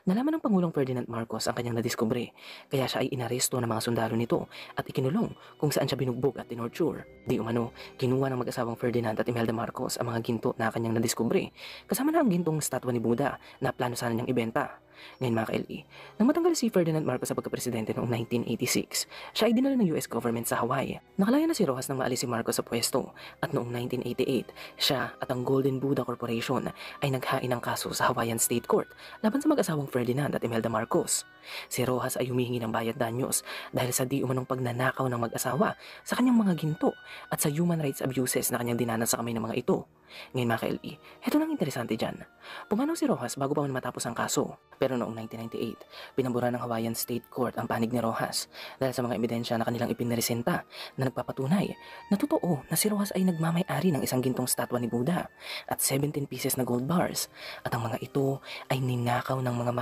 Nalaman ng Pangulong Ferdinand Marcos ang kanyang nadiskubre, kaya siya ay inaresto ng mga sundalo nito at ikinulong kung saan siya binugbog at tinorture. Di umano, kinuha ng mag-asawang Ferdinand at Imelda Marcos ang mga ginto na kanyang nadiskubre, kasama na ang gintong statwa ni Buddha na plano sana niyang ibenta. Ngayon mga ka-LE, nang matanggal si Ferdinand Marcos sa pagkapresidente noong 1986, siya ay dinala ng US government sa Hawaii. Nakalaya na si Rojas nang maalis si Marcos sa pwesto at noong 1988, siya at ang Golden Buddha Corporation ay naghain ng kaso sa Hawaiian State Court laban sa mag-asawang Ferdinand at Imelda Marcos. Si Rojas ay humihingi ng bayad danyos dahil sa di umanong pagnanakaw ng mag-asawa sa kanyang mga ginto at sa human rights abuses na kanyang dinanas sa kamay ng mga ito. Ngayon mga ka-LE, heto lang interesante dyan. Pumanaw si Rojas bago pa man matapos ang kaso. Pero noong 1998, pinabura ng Hawaiian State Court ang panig ni Rojas dahil sa mga ebidensya na kanilang ipinresenta na nagpapatunay na totoo na si Rojas ay nagmamay-ari ng isang gintong statwa ni Buddha at 17 pieces na gold bars at ang mga ito ay ninakaw ng mga